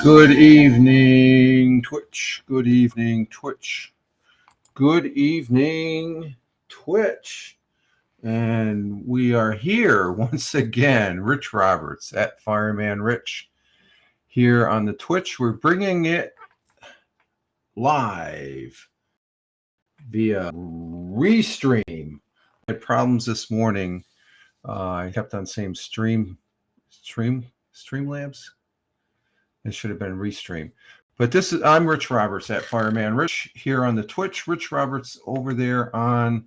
Good evening, Twitch. Good evening, Twitch. Good evening, Twitch. And we are here once again, Rich Roberts at Fireman Rich. Here on the Twitch, we're bringing it live via Restream. I had problems this morning. I kept on saying Streamlabs. It should have been Restream. But I'm Rich Roberts at Fireman Rich here on the Twitch. Rich Roberts over there on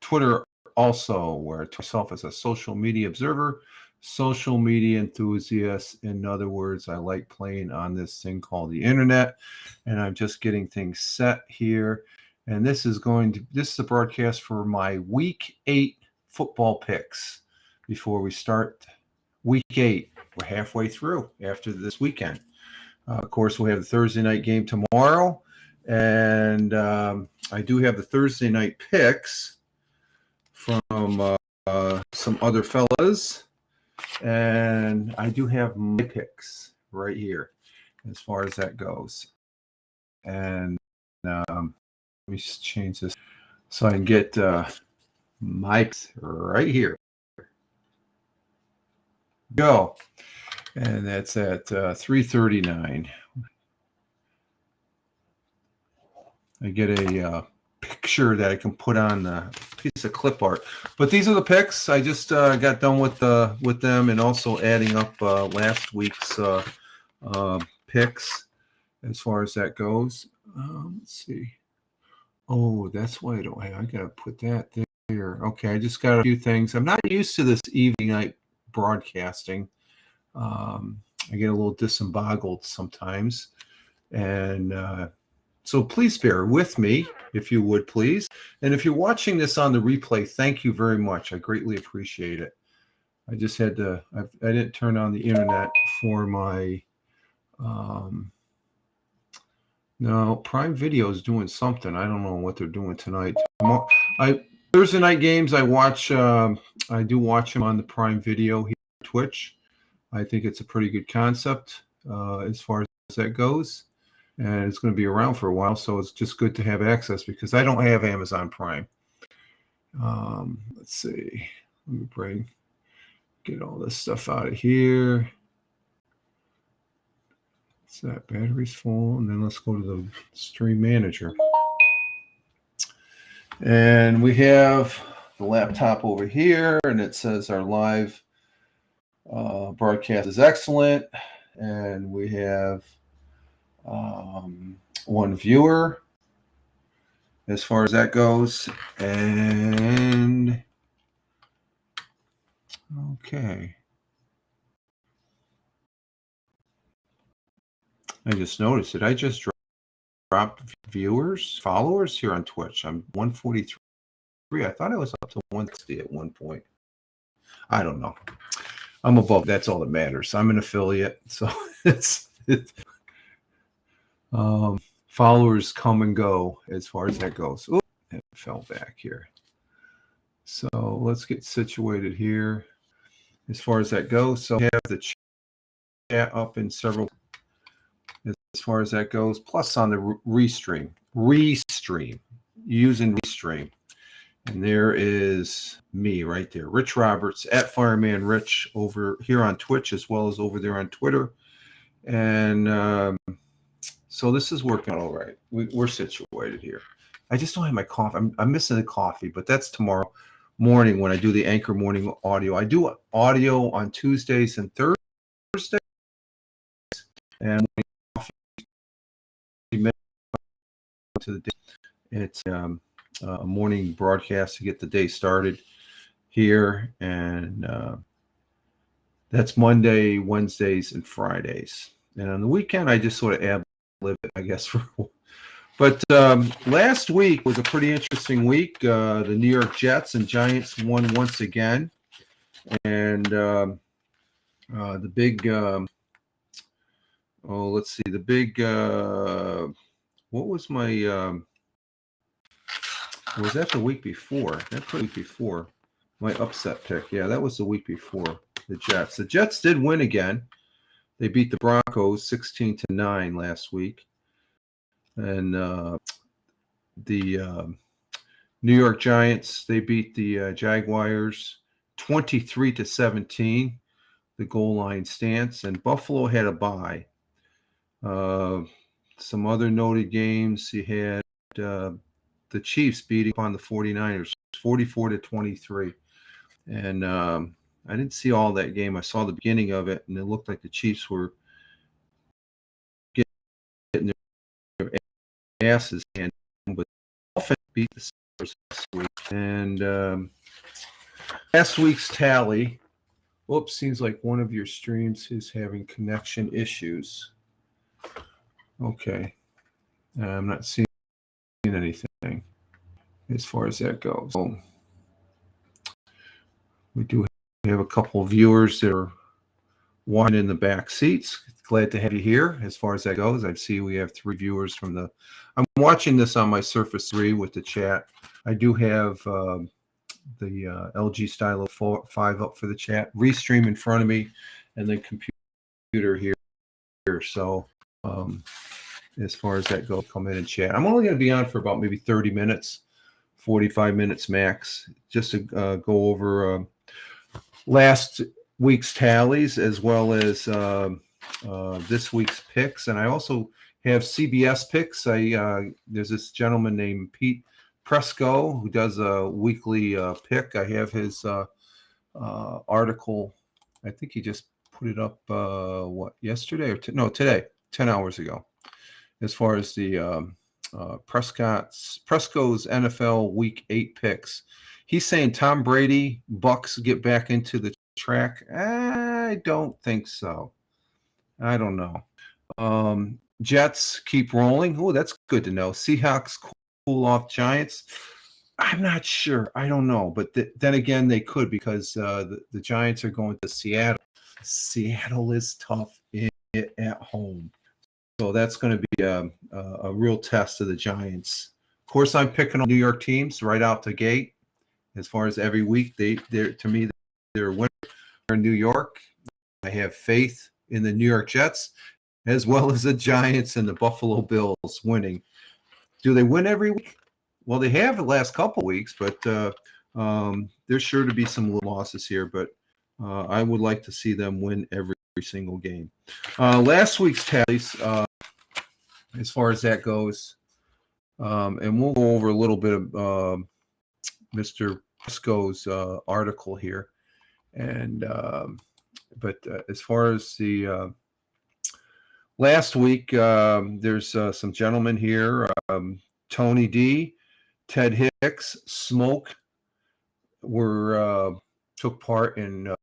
Twitter also, where myself as a social media observer, social media enthusiast. In other words, I like playing on this thing called the internet, and I'm just getting things set here. And this is a broadcast for my Week 8 football picks before we start Week 8. We're halfway through after this weekend. Of course, we have the Thursday night game tomorrow, and I do have the Thursday night picks from some other fellas, and I do have my picks right here as far as that goes. And let me just change this so I can get my picks right here. Go. And that's at 3:39. I get a picture that I can put on a piece of clip art. But these are the picks. I just got done with them, and also adding up last week's picks as far as that goes. Let's see. Oh, that's why I don't have. I gotta put that there. Okay, I just got a few things. I'm not used to this evening night broadcasting. I get a little disemboggled sometimes, and so please bear with me, if you would, please. And if you're watching this on the replay, thank you very much. I greatly appreciate it. I just had to. I didn't turn on the internet for my. No, Prime Video is doing something. I don't know what they're doing tonight. Thursday night games. I watch. I do watch them on the Prime Video here on Twitch. I think it's a pretty good concept as far as that goes. And it's going to be around for a while, so it's just good to have access because I don't have Amazon Prime. Let's see. Let me get all this stuff out of here. What's that? Battery's full. And then let's go to the Stream Manager. And we have the laptop over here, and it says our live broadcast is excellent. And we have one viewer as far as that goes. And okay. I just noticed it. I just dropped followers here on Twitch. I'm 143. I thought I was up to 160 at one point. I don't know. I'm above. That's all that matters. I'm an affiliate, so followers come and go as far as that goes. Ooh, it fell back here. So let's get situated here as far as that goes. So I have the chat up in several as far as that goes, plus on the Restream, using Restream. And there is me right there, Rich Roberts at Fireman Rich over here on Twitch as well as over there on Twitter. And so this is working all right. We're situated here. I just don't have my coffee. I'm missing the coffee, but that's tomorrow morning when I do the Anchor Morning Audio. I do audio on Tuesdays and Thursdays. And to the day, it's a morning broadcast to get the day started here, and that's Monday, Wednesdays, and Fridays. And on the weekend, I just sort of ad-lib it, I guess. But last week was a pretty interesting week. The New York Jets and Giants won once again, and the big. Let's see. The big. What was my? Was that the week before? That's the week before. My upset pick. Yeah, that was the week before the Jets. The Jets did win again. They beat the Broncos 16-9 last week. And the New York Giants, they beat the Jaguars 23-17, the goal line stance. And Buffalo had a bye. Some other noted games, you had the Chiefs beating on the 49ers 44-23. And I didn't see all that game. I saw the beginning of it, and it looked like the Chiefs were getting their asses handed, but Dolphins beat the Steelers last week. And last week's tally, whoops, seems like one of your streams is having connection issues. Okay. I'm not seeing anything as far as that goes. So we do have a couple of viewers that are watching in the back seats. Glad to have you here. As far as that goes, I see we have 3 viewers from the. I'm watching this on my Surface 3 with the chat. I do have the LG Stylo 5 up for the chat. Restream in front of me, and then computer here. So as far as that goes, come in and chat. I'm only going to be on for about maybe 30 minutes, 45 minutes max, just to go over last week's tallies as well as this week's picks. And I also have CBS picks. There's this gentleman named Pete Presco who does a weekly pick. I have his article. I think he just put it up yesterday or today, 10 hours ago, as far as the Presco's NFL Week 8 picks. He's saying Tom Brady, Bucks get back into the track. I don't think so. I don't know. Jets keep rolling. Oh, that's good to know. Seahawks cool off Giants. I'm not sure. I don't know. But then again, they could, because the Giants are going to Seattle. Seattle is tough at home. So that's going to be a real test of the Giants. Of course, I'm picking on New York teams right out the gate. As far as every week, they're to me, they're a winner in New York. I have faith in the New York Jets, as well as the Giants and the Buffalo Bills winning. Do they win every week? Well, they have the last couple weeks, but there's sure to be some losses here. But I would like to see them win every single game. Last week's tallies, as far as that goes, and we'll go over a little bit of Mr. Presco's article here. And but as far as the last week, there's some gentlemen here, Tony D, Ted Hicks, Smoke, took part in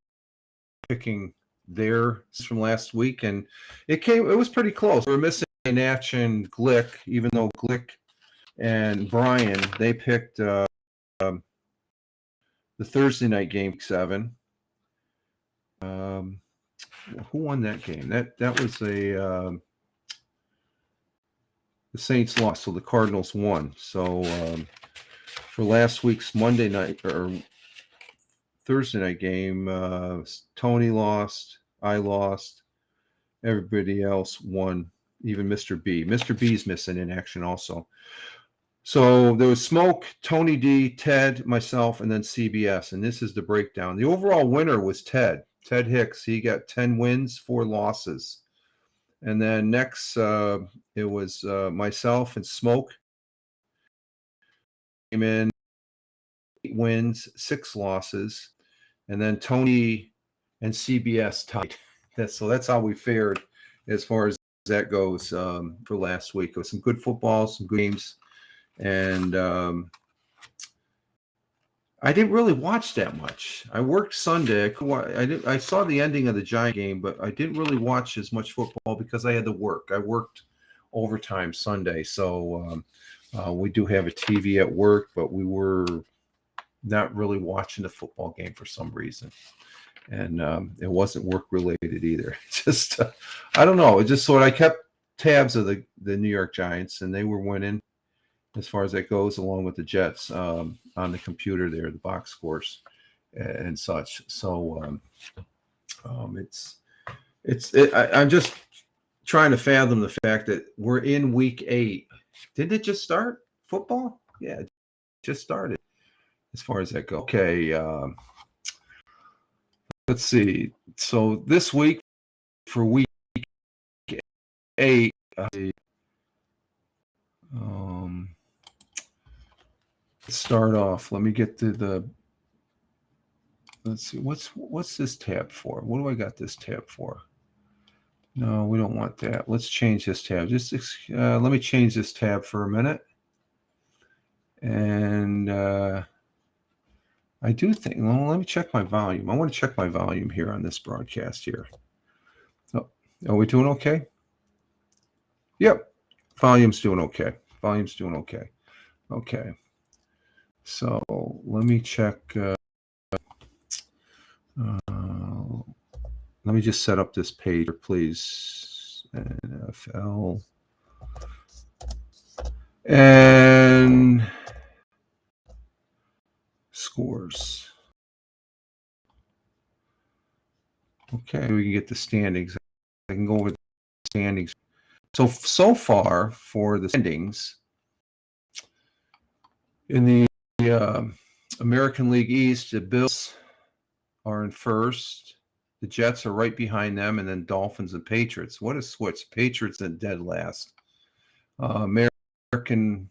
picking their from last week, and it was pretty close. We were missing Natch and Glick, even though Glick and Brian, they picked the Thursday night game 7. Who won that game? That was the Saints lost, so the Cardinals won. So for last week's Monday night or Thursday night game, Tony lost, I lost, everybody else won, even Mr. B. Mr. B's missing in action also. So there was Smoke, Tony D, Ted, myself, and then CBS. And this is the breakdown. The overall winner was Ted Hicks. He got 10 wins, 4 losses. And then next, it was myself and Smoke. Came in 8 wins, 6 losses. And then Tony and CBS tied. That's how we fared as far as that goes for last week. It was some good football, some good games. And I didn't really watch that much. I worked Sunday. I saw the ending of the Giant game, but I didn't really watch as much football because I had to work. I worked overtime Sunday, so we do have a TV at work, but we were not really watching the football game for some reason. And it wasn't work related either. Just I don't know. It just sort of, I kept tabs of the New York Giants, and they were winning as far as that goes, along with the Jets on the computer there, the box scores and such. So I'm just trying to fathom the fact that we're in week 8. Didn't it just start football? Yeah, it just started. As far as that goes, okay. Let's see. So this week for week 8, let's start off. Let me get to the. Let's see. What's this tab for? What do I got this tab for? No, we don't want that. Let's change this tab. Just let me change this tab for a minute. And I do think, well, let me check my volume. I want to check my volume here on this broadcast here. Oh, are we doing okay? Yep. Volume's doing okay. Volume's doing okay. Okay. So let me check. Let me just set up this page, please. NFL. And scores. Okay, we can get the standings. I can go over the standings. So far for the standings in the American League East, the Bills are in first. The Jets are right behind them, and then Dolphins and Patriots. What a switch! Patriots in dead last. American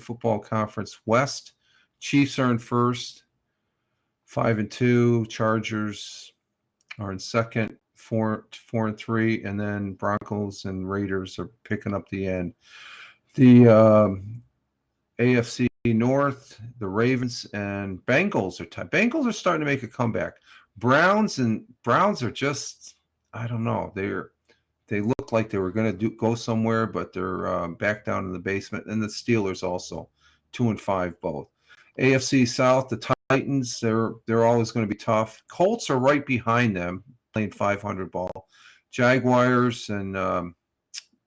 Football Conference West. Chiefs are in first, 5-2. Chargers are in second, 4-3, and then Broncos and Raiders are picking up the end. The AFC North, the Ravens and Bengals are tied. Bengals are starting to make a comeback. Browns are just, I don't know. They look like they were going to go somewhere, but they're back down in the basement. And the Steelers also, 2-5 both. AFC South, the Titans, they're always going to be tough. Colts are right behind them, playing 500 ball. Jaguars and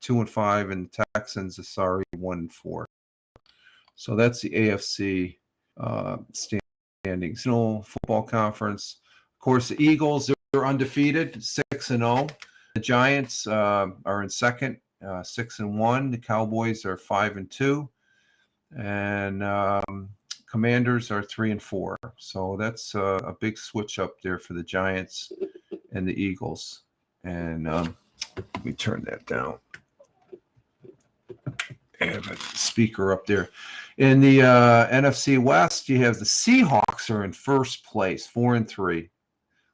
2-5, and Texans are 1-4. So that's the AFC standings. Football Conference. Of course, the Eagles are undefeated, 6-0. The Giants are in second, 6-1. The Cowboys are 5-2, and Commanders are 3-4. So that's a big switch up there for the Giants and the Eagles. And let me turn that down. I have a speaker up there. In the NFC West, you have the Seahawks are in first place, 4-3,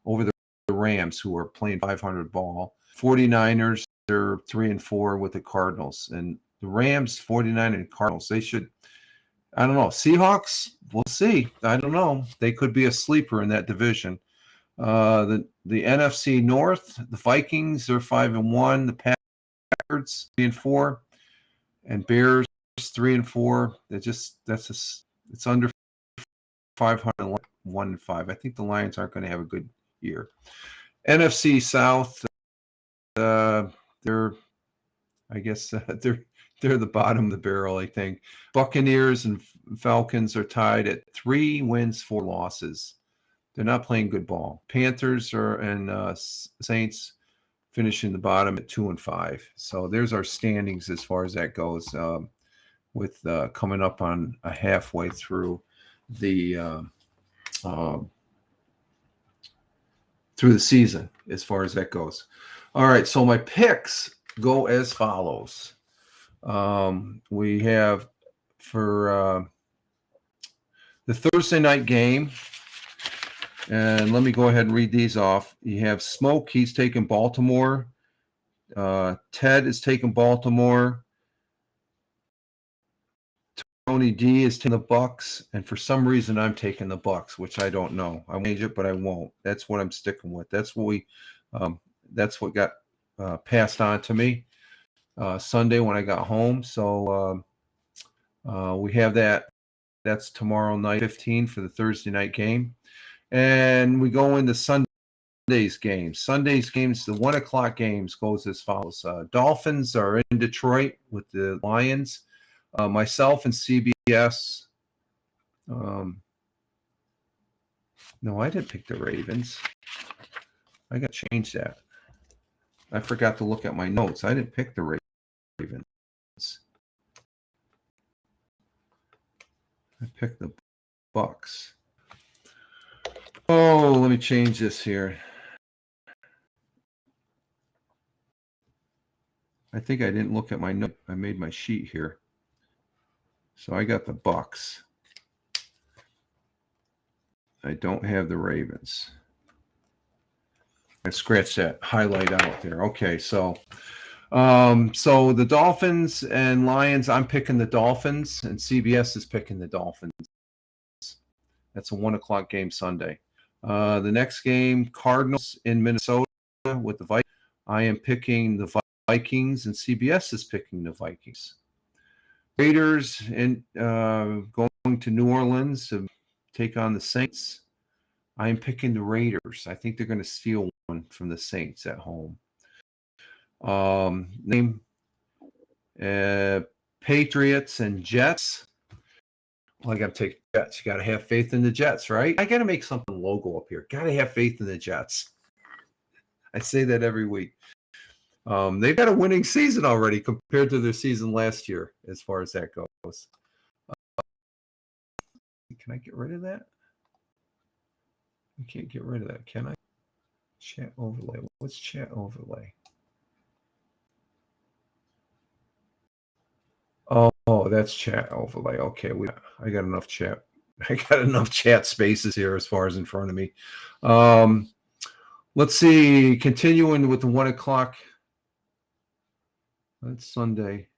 over the Rams, who are playing 500 ball. 49ers are 3-4 with the Cardinals, and the Rams, 49 and Cardinals. They should. I don't know. Seahawks, we'll see. I don't know. They could be a sleeper in that division. The NFC North, the Vikings are 5-1. The Packers 3-4. And Bears 3-4. It's under 500, 1-5. I think the Lions aren't going to have a good year. NFC South, they're the bottom of the barrel. I think Buccaneers and Falcons are tied at 3 wins, 4 losses. They're not playing good ball. Panthers and Saints finishing the bottom at 2-5. So there's our standings as far as that goes, with coming up on a halfway through the season as far as that goes. All right, so my picks go as follows. We have for the Thursday night game, and let me go ahead and read these off. You have Smoke, he's taking Baltimore. Ted is taking Baltimore. Tony D is taking the Bucks, and for some reason I'm taking the Bucks, which I don't know. I change it, but I won't. That's what I'm sticking with. That's what got passed on to me Sunday when I got home. So we have that. That's tomorrow night, 15 for the Thursday night game, and we go into Sunday's games. Sunday's games, the 1:00 games, goes as follows. Dolphins are in Detroit with the Lions. Myself and CBS. No, I didn't pick the Ravens. I got to change that. I forgot to look at my notes. I didn't pick the Ravens. I picked the Bucks. Oh, let me change this here. I think I didn't look at my note. I made my sheet here. So I got the Bucks. I don't have the Ravens. I scratched that highlight out there. Okay, so the Dolphins and Lions, I'm picking the Dolphins, and CBS is picking the Dolphins. That's a 1:00 game Sunday. The next game, Cardinals in Minnesota with the Vikings. I am picking the Vikings, and CBS is picking the Vikings. Raiders going to New Orleans to take on the Saints. I am picking the Raiders. I think they're going to steal one from the Saints at home. Patriots and Jets. Well, I got to take Jets. You got to have faith in the Jets, right? I got to make something logo up here. Got to have faith in the Jets. I say that every week. They've got a winning season already compared to their season last year, as far as that goes. Can I get rid of that? I can't get rid of that, can I? Chat overlay. What's chat overlay? Oh, that's chat overlay. Okay, I got enough chat. I got enough chat spaces here as far as in front of me. Let's see. Continuing with the 1:00. That's Sunday.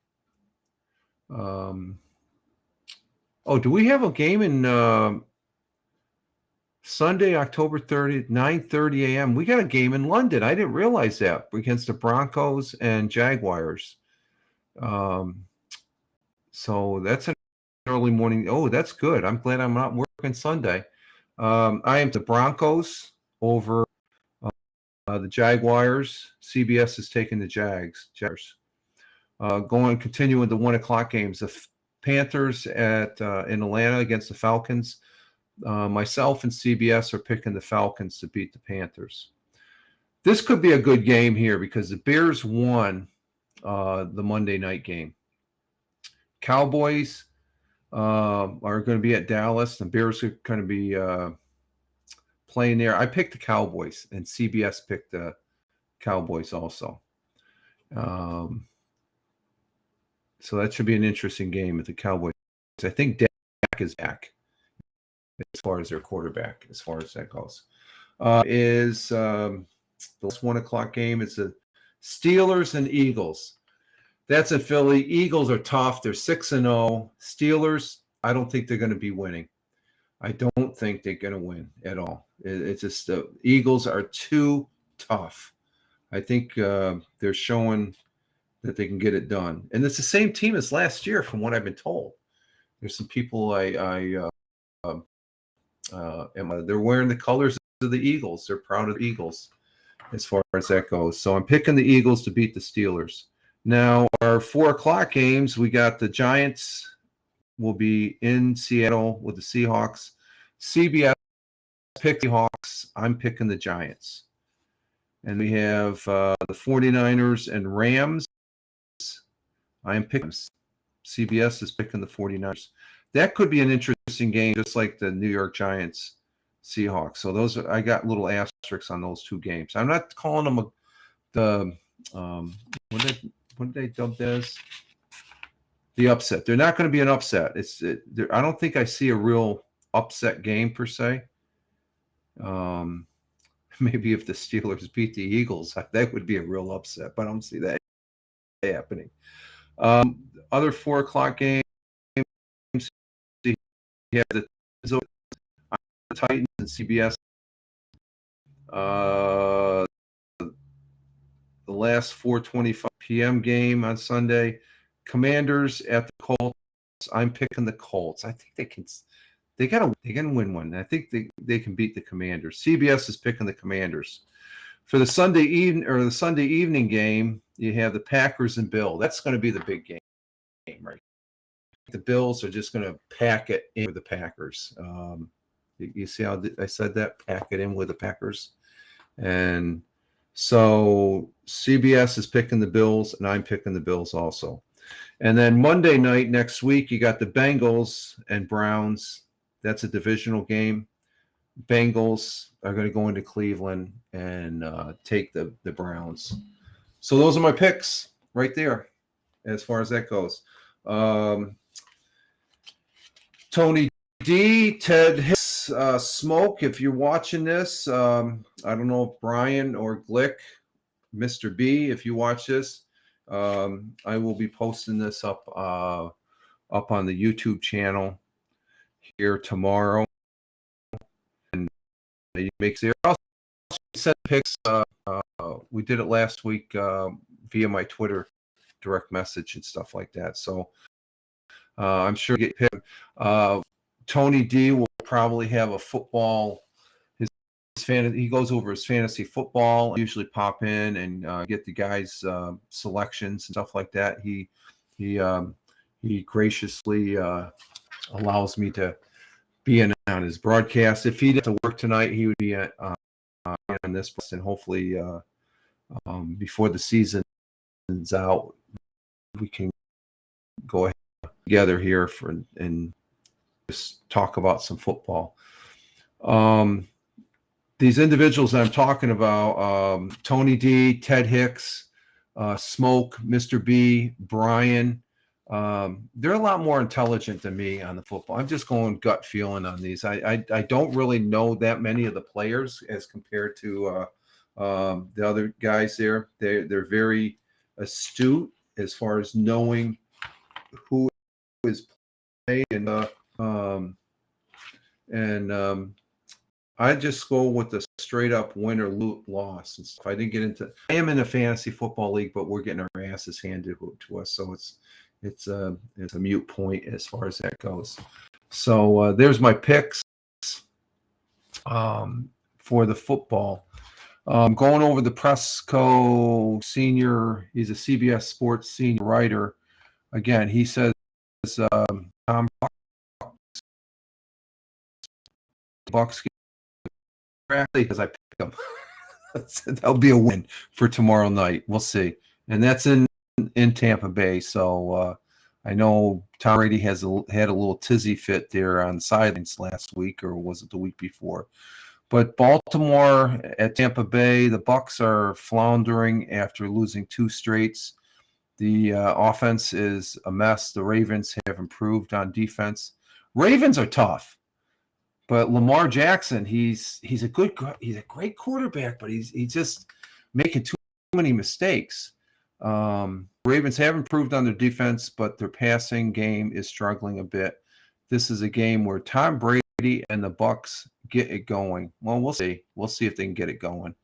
Do we have a game in Sunday, October 30th, 9:30 a.m.? We got a game in London. I didn't realize that, against the Broncos and Jaguars. So that's an early morning. Oh, that's good. I'm glad I'm not working Sunday. I am the Broncos over the Jaguars. CBS is taking the Jaguars. Continuing the 1:00 games. The Panthers in Atlanta against the Falcons. Myself and CBS are picking the Falcons to beat the Panthers. This could be a good game here because the Bears won the Monday night game. Cowboys are going to be at Dallas. The Bears are going to be playing there. I picked the Cowboys, and CBS picked the Cowboys also. So that should be an interesting game with the Cowboys. I think Dak is back as far as their quarterback, as far as that goes. The last 1:00 game is the Steelers and Eagles. That's in Philly. Eagles are tough. They're 6-0. Steelers, I don't think they're going to be winning. I don't think they're going to win at all. It's just the Eagles are too tough. I think they're showing that they can get it done. And it's the same team as last year, from what I've been told. There's some people they're wearing the colors of the Eagles. They're proud of the Eagles as far as that goes. So I'm picking the Eagles to beat the Steelers. Now, our 4:00 games, we got the Giants will be in Seattle with the Seahawks. CBS picked the Hawks. I'm picking the Giants. And we have the 49ers and Rams. I am picking CBS is picking the 49ers. That could be an interesting game, just like the New York Giants Seahawks. So I got little asterisks on those two games. I'm not calling them what did they dub as? The upset. They're not going to be an upset. I don't think I see a real upset game per se. Maybe if the Steelers beat the Eagles, that would be a real upset, but I don't see that happening. Other 4:00 games, you have the Titans and CBS. The last 4:25 p.m. game on Sunday, Commanders at the Colts. I'm picking the Colts. I think they can win one. I think they can beat the Commanders. CBS is picking the Commanders. For the Sunday evening game, you have the Packers and Bills. That's going to be the big game, right? The Bills are just going to pack it in with the Packers. You see how I said that? Pack it in with the Packers. And So CBS is picking the Bills, and I'm picking the Bills also. And then Monday night next week, you got the Bengals and Browns. That's a divisional game. Bengals are going to go into Cleveland and take the Browns. So those are my picks right there, as far as that goes. Tony D, Ted Hicks, Smoke. If you're watching this, I don't know if Brian or Glick, Mr. B, if you watch this, I will be posting this up on the YouTube channel here tomorrow. And he makes there. Also sent pics. We did it last week via my Twitter direct message and stuff like that. So I'm sure you get picked. Tony D will probably have a football. He goes over his fantasy football. I usually pop in and get the guys' selections and stuff like that. He graciously allows me to be in on his broadcast. If he didn't work tonight, he would be on this, and hopefully before the season's out, we can go ahead together here and just talk about some football. These individuals I'm talking about, Tony D, Ted Hicks, Smoke, Mr. B, Brian, they're a lot more intelligent than me on the football. I'm just going gut feeling on these. I don't really know that many of the players as compared to the other guys there. They're very astute as far as knowing who is playing and I just go with the straight up win or loss and stuff. I didn't get into. I am in a fantasy football league, but we're getting our asses handed to us, so it's a mute point as far as that goes. So there's my picks for the football. Going over the Presco senior. He's a CBS Sports senior writer. Again, he says Tom Bucks because I pick them. That'll be a win for tomorrow night. We'll see, and that's in Tampa Bay. So I know Tom Brady had a little tizzy fit there on sidelines last week, or was it the week before? But Baltimore at Tampa Bay, the Bucks are floundering after losing 2 straights. The offense is a mess. The Ravens have improved on defense. Ravens are tough. But Lamar Jackson, he's a great quarterback, but he's just making too many mistakes. Ravens have improved on their defense, but their passing game is struggling a bit. This is a game where Tom Brady and the Bucks get it going. Well, we'll see. We'll see if they can get it going.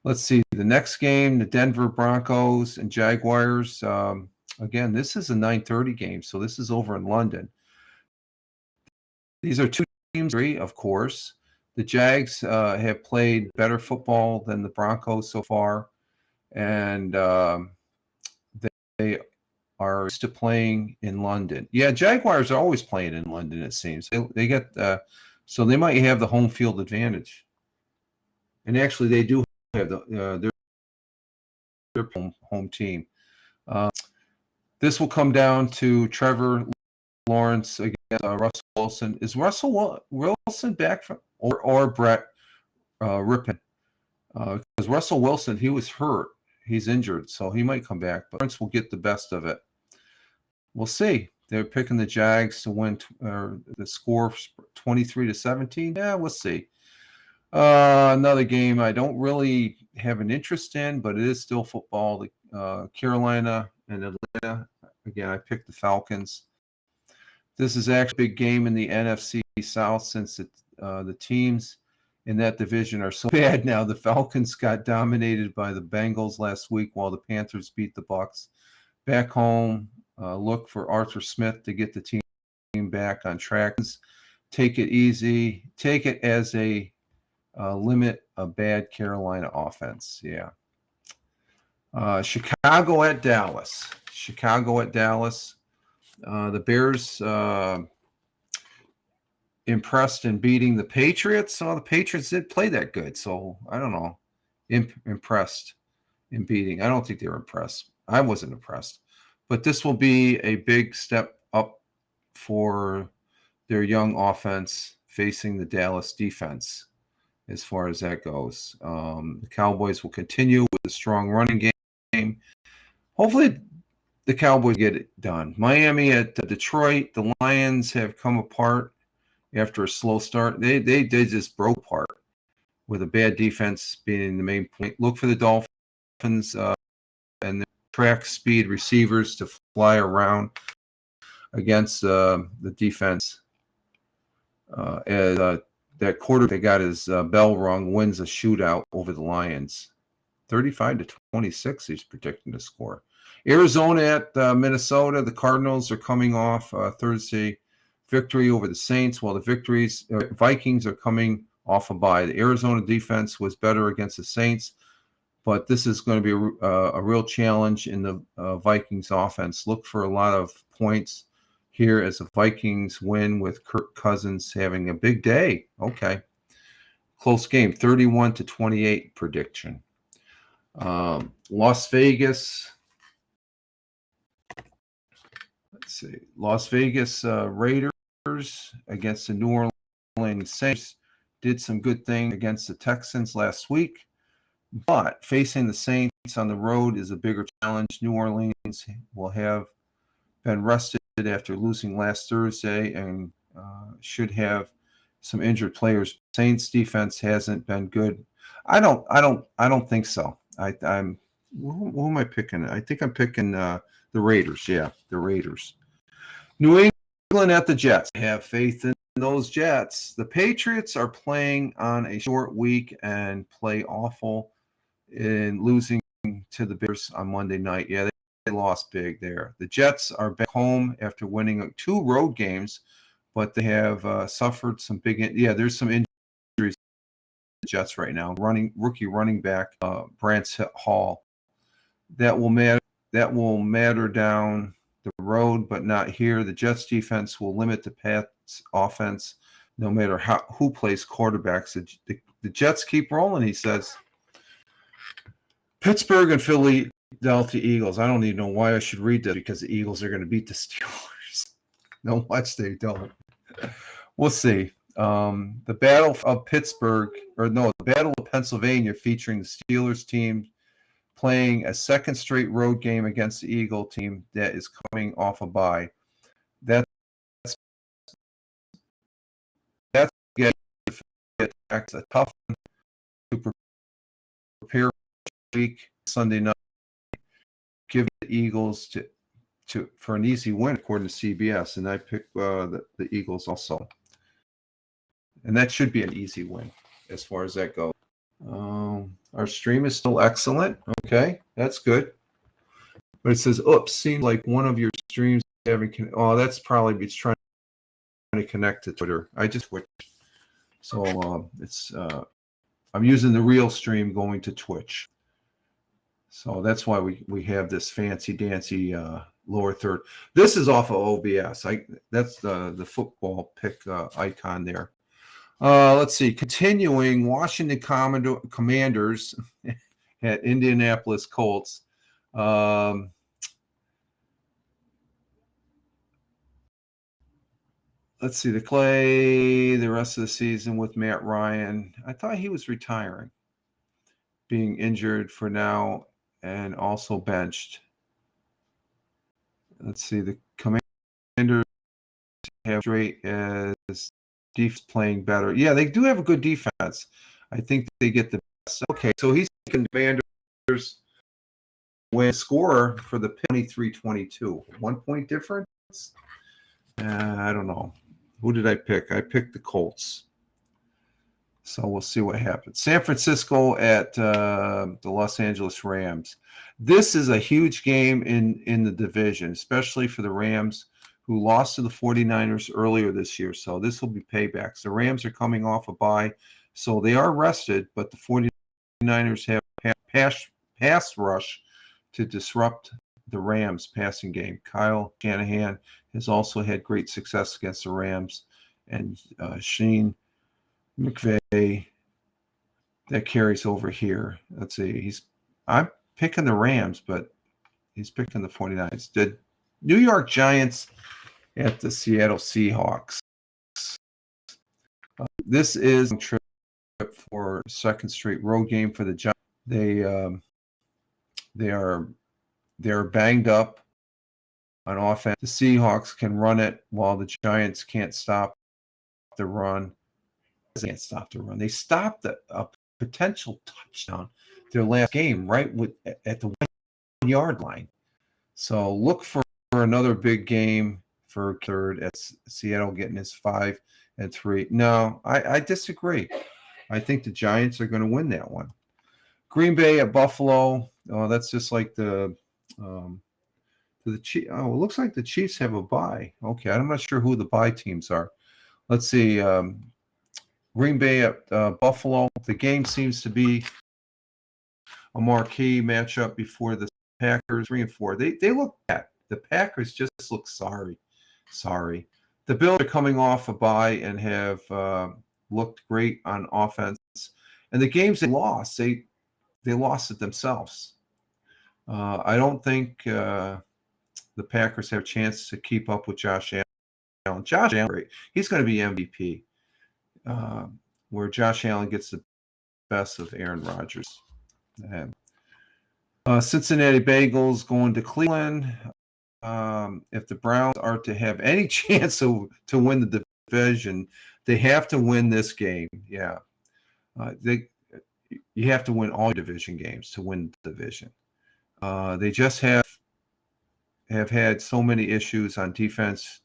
Let's see. The next game, the Denver Broncos and Jaguars. Again, this is a 9:30 game, so this is over in London. These are 2 teams, of course. The Jags have played better football than the Broncos so far, and they are used to playing in London. Yeah, Jaguars are always playing in London, it seems. They get so they might have the home field advantage. And actually, they do have their home team. This will come down to Trevor Lawrence against Russell Wilson. Is Russell Wilson back from or Brett Rippon? Because Russell Wilson, he was hurt. He's injured, so he might come back. But Lawrence will get the best of it. We'll see. They're picking the Jags to win the score 23-17. Yeah, we'll see. Another game I don't really have an interest in, but it is still football. Carolina and Atlanta. Again, I picked the Falcons. This is actually a big game in the NFC South since the teams in that division are so bad now. The Falcons got dominated by the Bengals last week while the Panthers beat the Bucks. Back home, look for Arthur Smith to get the team back on track. Take it easy. Take it as a limit a bad Carolina offense. Yeah. Chicago at Dallas. The Bears, impressed in beating the Patriots. So the Patriots didn't play that good. So I don't know. Impressed in beating. I don't think they were impressed. I wasn't impressed. But this will be a big step up for their young offense facing the Dallas defense as far as that goes. The Cowboys will continue with a strong running game. Hopefully the Cowboys get it done. Miami at Detroit. The Lions have come apart after a slow start. They just broke apart with a bad defense being the main point. Look for the Dolphins and the track speed receivers to fly around against the defense. As that quarter they got his bell rung, wins a shootout over the Lions. 35-26, he's predicting the score. Arizona at Minnesota. The Cardinals are coming off Thursday victory over the Saints, while the Vikings are coming off a bye. The Arizona defense was better against the Saints, but this is going to be a real challenge in the Vikings offense. Look for a lot of points here as the Vikings win with Kirk Cousins having a big day. Okay. Close game, 31-28 prediction. Las Vegas. Let's see. Las Vegas Raiders against the New Orleans Saints did some good things against the Texans last week, but facing the Saints on the road is a bigger challenge. New Orleans will have been rested after losing last Thursday and should have some injured players. Saints defense hasn't been good. I don't think so. I'm who am I picking? I think I'm picking the Raiders. Yeah, the Raiders. New England at the Jets. I have faith in those Jets. The Patriots are playing on a short week and play awful in losing to the Bears on Monday night. Yeah, they lost big there. The Jets are back home after winning 2 road games, but they have suffered some big. There's some injuries to the Jets right now. Rookie running back Brance Hall. That will matter down the road, but not here. The Jets defense will limit the Pats offense, no matter who plays quarterbacks. The Jets keep rolling. He says. Pittsburgh and Philadelphia Eagles. I don't even know why I should read that because the Eagles are going to beat the Steelers. No, watch they don't. We'll see. The Battle of Pennsylvania, featuring the Steelers team playing a second straight road game against the Eagle team that is coming off a bye. That's a tough one to prepare week Sunday night. Give the Eagles for an easy win according to CBS, and I pick the Eagles also, and that should be an easy win as far as that goes. Our stream is still excellent. Okay, that's good. But it says, "Oops, seems like one of your streams having." That's probably it's trying to connect to Twitter. I just switched, so it's I'm using the real stream going to Twitch. So that's why we have this fancy dancy lower third. This is off of OBS. That's the football pick icon there. Let's see. Continuing, Washington Commanders at Indianapolis Colts. Let's see. They play the rest of the season with Matt Ryan. I thought he was retiring, being injured for now, and also benched. Let's see. The Commanders have straight as defense playing better. Yeah, they do have a good defense. I think they get the best. Okay, so he's thinking Commanders win score for the 23-22. 1 point difference? I don't know. Who did I pick? I picked the Colts. So we'll see what happens. San Francisco at the Los Angeles Rams. This is a huge game in the division, especially for the Rams, who lost to the 49ers earlier this year. So this will be paybacks. The Rams are coming off a bye, so they are rested, but the 49ers have pass rush to disrupt the Rams passing game. Kyle Shanahan has also had great success against the Rams and Shane McVay. That carries over here. Let's see. I'm picking the Rams, but he's picking the 49ers. The New York Giants at the Seattle Seahawks. This is a trip for second straight road game for the Giants. They are banged up on offense. The Seahawks can run it while the Giants can't stop the run. They can't stop the run. They stopped a potential touchdown their last game right at the 1 yard line. So look for another big game for third at Seattle getting his 5-3. No, I disagree. I think the Giants are going to win that one. Green Bay at Buffalo. Oh, that's just like the Chiefs. Oh, it looks like the Chiefs have a bye. Okay, I'm not sure who the bye teams are. Let's see. Green Bay at Buffalo. The game seems to be a marquee matchup before the Packers 3 and 4. They look bad. The Packers just look sorry. The Bills are coming off a bye and have looked great on offense. And the games they lost, they lost it themselves. I don't think the Packers have a chance to keep up with Josh Allen. Josh Allen, he's going to be MVP. Where Josh Allen gets the best of Aaron Rodgers. Cincinnati Bengals going to Cleveland. If the Browns are to have any chance to win the division, they have to win this game. Yeah, you have to win all division games to win the division. They just have had so many issues on defense,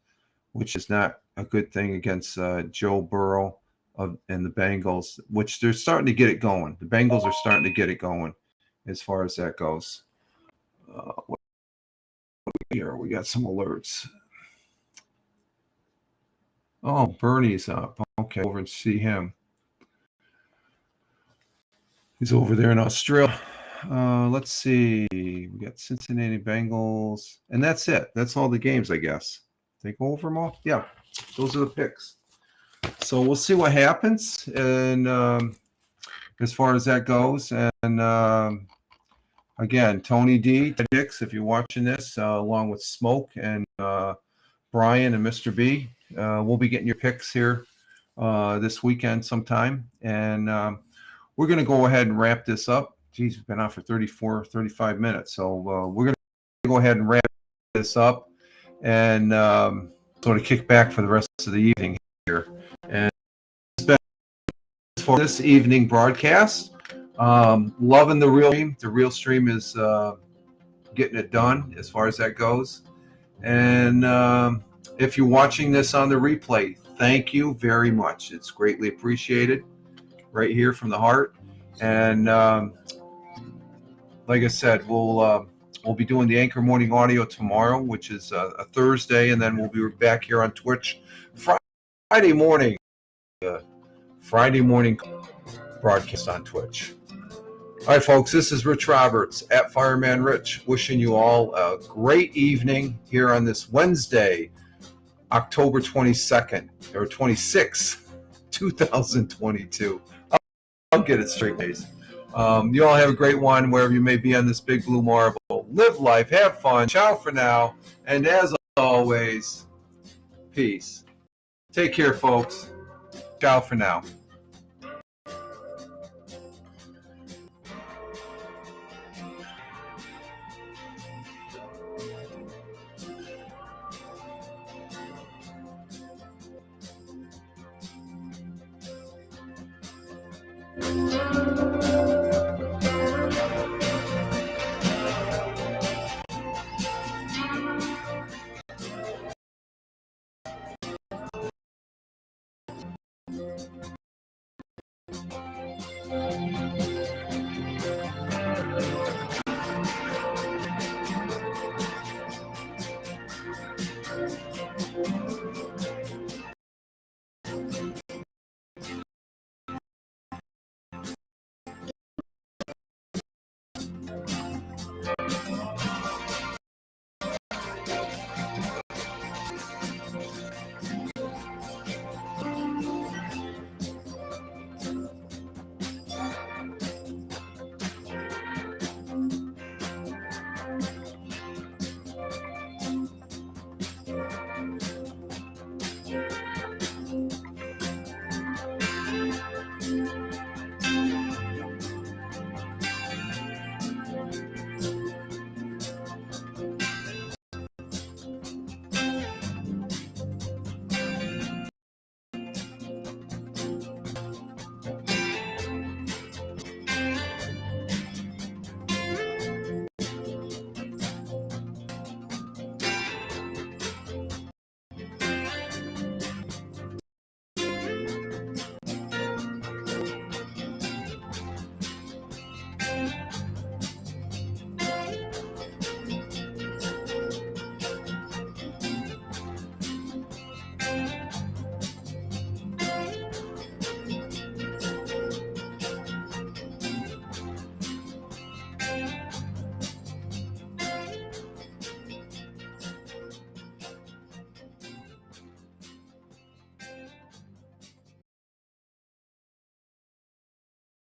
which is not a good thing against Joe Burrow and the Bengals, which they're starting to get it going. The Bengals are starting to get it going as far as that goes. Here we got some alerts. Oh, Bernie's up. Okay, over and see him. He's over there in Australia. Let's see. We got Cincinnati Bengals, and that's it. That's all the games, I guess. They go over them all. Yeah, those are the picks. So we'll see what happens, and as far as that goes, and again, Tony D, Dix, if you're watching this, along with Smoke and Brian and Mr. B, we'll be getting your picks here this weekend sometime, and we're going to go ahead and wrap this up. Geez, we've been on for 35 minutes, so we're going to go ahead and wrap this up and sort of kick back for the rest of the evening here. And for this evening broadcast, loving the real stream. The real stream is getting it done as far as that goes. And if you're watching this on the replay, thank you very much. It's greatly appreciated right here from the heart. And like I said, we'll be doing the Anchor Morning Audio tomorrow, which is a Thursday, and then we'll be back here on Twitch Friday morning. Friday morning broadcast on Twitch. All right, folks, this is Rich Roberts at Fireman Rich, wishing you all a great evening here on this Wednesday, October 22nd, or 26th, 2022. I'll get it straight, guys. You all have a great one wherever you may be on this big blue marble. Live life, have fun, ciao for now, and as always, peace. Take care, folks. Ciao for now.